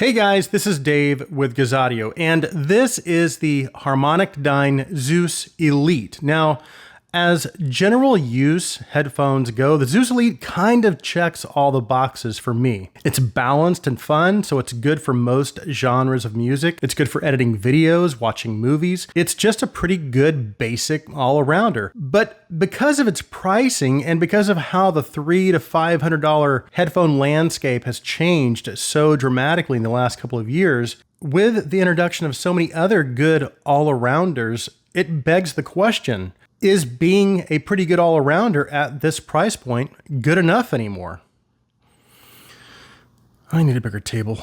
Hey guys, this is Dave with Gazaudio, and this is the HarmonicDyne Zeus Elite. Now, as general use headphones go, the Zeus Elite kind of checks all the boxes for me. It's balanced and fun, so it's good for most genres of music. It's good for editing videos, watching movies. It's just a pretty good basic all-arounder. But because of its pricing and because of how the $300 to $500 headphone landscape has changed so dramatically in the last couple of years, with the introduction of so many other good all-arounders, it begs the question, is being a pretty good all-arounder at this price point good enough anymore? I need a bigger table.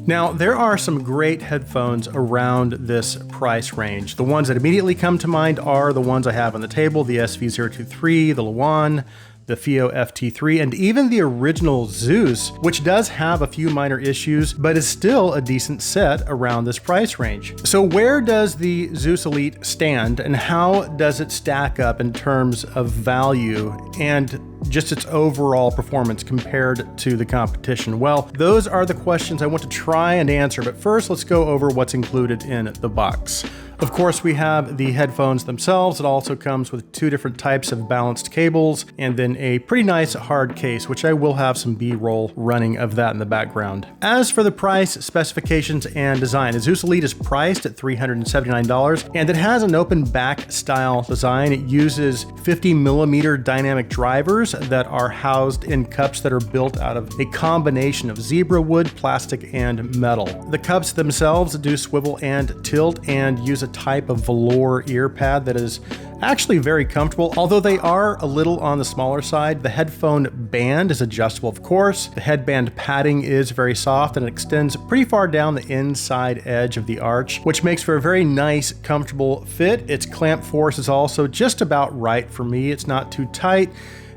Now, there are some great headphones around this price range. The ones that immediately come to mind are the ones I have on the table, the SV023, the Luan, the FIO FT3, and even the original Zeus, which does have a few minor issues, but is still a decent set around this price range. So where does the Zeus Elite stand, and how does it stack up in terms of value and just its overall performance compared to the competition? Well, those are the questions I want to try and answer, but first let's go over what's included in the box. Of course, we have the headphones themselves. It also comes with two different types of balanced cables and then a pretty nice hard case, which I will have some B-roll running of that in the background. As for the price, specifications, and design, the Zeus Elite is priced at $379, and it has an open back style design. It uses 50mm dynamic drivers that are housed in cups that are built out of a combination of zebra wood, plastic, and metal. The cups themselves do swivel and tilt and use a type of velour ear pad that is actually very comfortable. Although they are a little on the smaller side, the headphone band is adjustable, of course. The headband padding is very soft and it extends pretty far down the inside edge of the arch, which makes for a very nice, comfortable fit. Its clamp force is also just about right for me. It's not too tight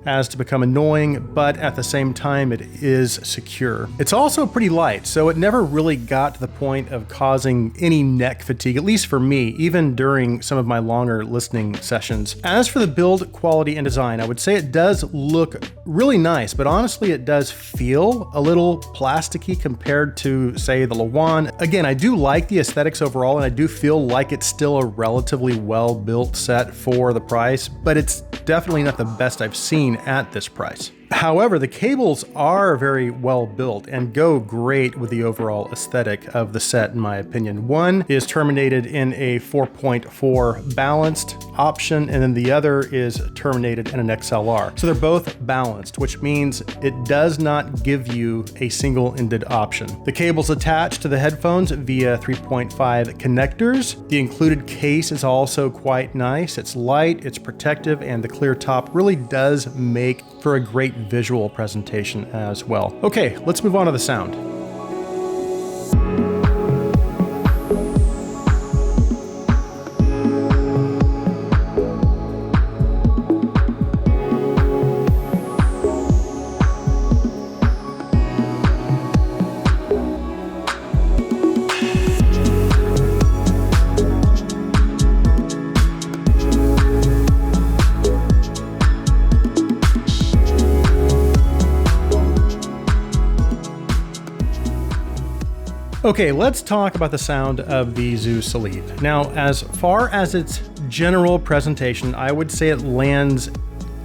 as to become annoying, but at the same time, it is secure. It's also pretty light, so it never really got to the point of causing any neck fatigue, at least for me, even during some of my longer listening sessions. As for the build quality and design, I would say it does look really nice, but honestly, it does feel a little plasticky compared to, say, the Luan. Again, I do like the aesthetics overall, and I do feel like it's still a relatively well-built set for the price, but it's definitely not the best I've seen at this price. However, the cables are very well built and go great with the overall aesthetic of the set, in my opinion. One is terminated in a 4.4 balanced option, and then the other is terminated in an XLR. So they're both balanced, which means it does not give you a single-ended option. The cable's attached to the headphones via 3.5 connectors. The included case is also quite nice. It's light, it's protective, and the clear top really does make for a great visual presentation as well. Okay, let's move on to the sound. Okay, let's talk about the sound of the Zeus Elite. Now, as far as its general presentation, I would say it lands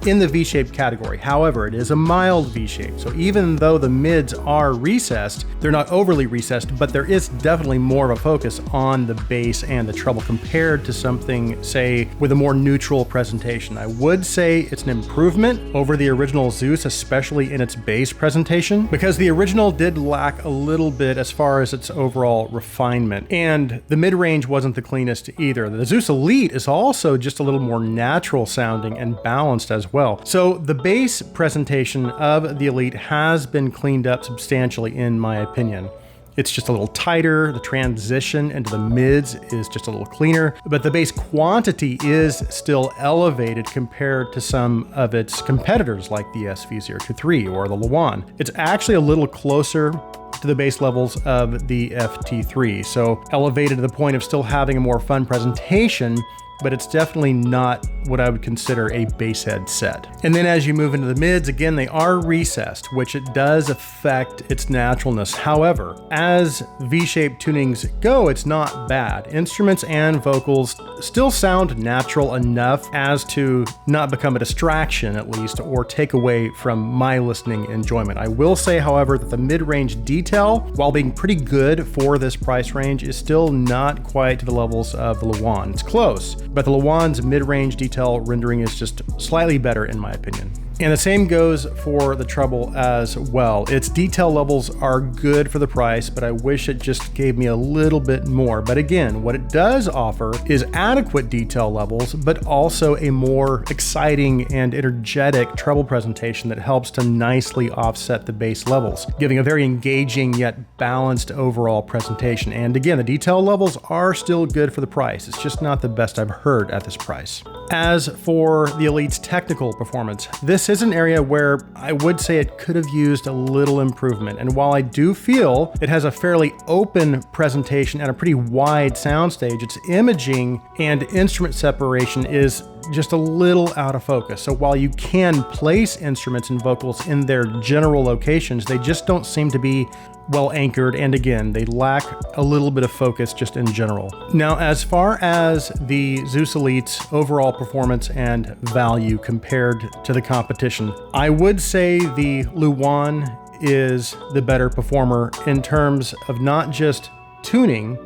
in the V-shaped category. However, it is a mild V-shape, so even though the mids are recessed, they're not overly recessed, but there is definitely more of a focus on the bass and the treble compared to something, say, with a more neutral presentation. I would say it's an improvement over the original Zeus, especially in its bass presentation, because the original did lack a little bit as far as its overall refinement, and the mid-range wasn't the cleanest either. The Zeus Elite is also just a little more natural sounding and balanced as well. So the bass presentation of the Elite has been cleaned up substantially in my opinion. It's just a little tighter, the transition into the mids is just a little cleaner, but the bass quantity is still elevated compared to some of its competitors like the SV023 or the Luan. It's actually a little closer to the bass levels of the FT3, so elevated to the point of still having a more fun presentation, but it's definitely not what I would consider a bass head set. And then as you move into the mids, again, they are recessed, which it does affect its naturalness. However, as V-shaped tunings go, it's not bad. Instruments and vocals still sound natural enough as to not become a distraction, at least, or take away from my listening enjoyment. I will say, however, that the mid-range detail, while being pretty good for this price range, is still not quite to the levels of the Luan. It's close, but the Luan's mid-range detail rendering is just slightly better in my opinion. And the same goes for the treble as well. Its detail levels are good for the price, but I wish it just gave me a little bit more. But again, what it does offer is adequate detail levels, but also a more exciting and energetic treble presentation that helps to nicely offset the bass levels, giving a very engaging yet balanced overall presentation. And again, the detail levels are still good for the price. It's just not the best I've heard at this price. As for the Elite's technical performance, this is an area where I would say it could have used a little improvement. And while I do feel it has a fairly open presentation and a pretty wide soundstage, its imaging and instrument separation is just a little out of focus. So while you can place instruments and vocals in their general locations, they just don't seem to be well anchored, and again, they lack a little bit of focus just in general. Now, as far as the Zeus Elite's overall performance and value compared to the competition, I would say the Luan is the better performer in terms of not just tuning,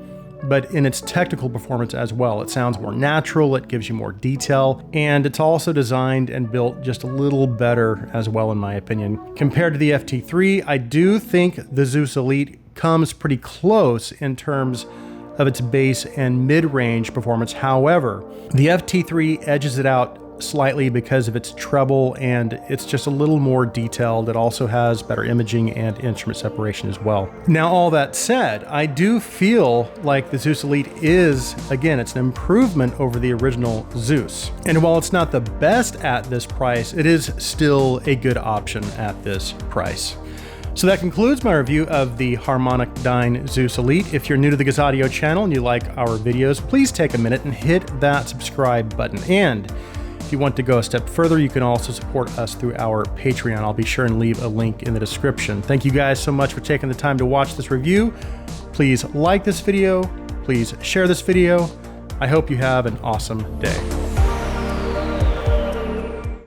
but in its technical performance as well. It sounds more natural, it gives you more detail, and it's also designed and built just a little better as well, in my opinion. Compared to the FT3, I do think the Zeus Elite comes pretty close in terms of its bass and mid-range performance. However, the FT3 edges it out slightly because of its treble, and it's just a little more detailed. It also has better imaging and instrument separation as well. Now, all that said, I do feel like the Zeus Elite is, again, it's an improvement over the original Zeus. And while it's not the best at this price, it is still a good option at this price. So that concludes my review of the HarmonicDyne Zeus Elite. If you're new to the Gazaudio channel and you like our videos, please take a minute and hit that subscribe button. And if you want to go a step further, you can also support us through our Patreon. I'll be sure and leave a link in the description. Thank you guys so much for taking the time to watch this review. Please like this video. Please share this video. I hope you have an awesome day.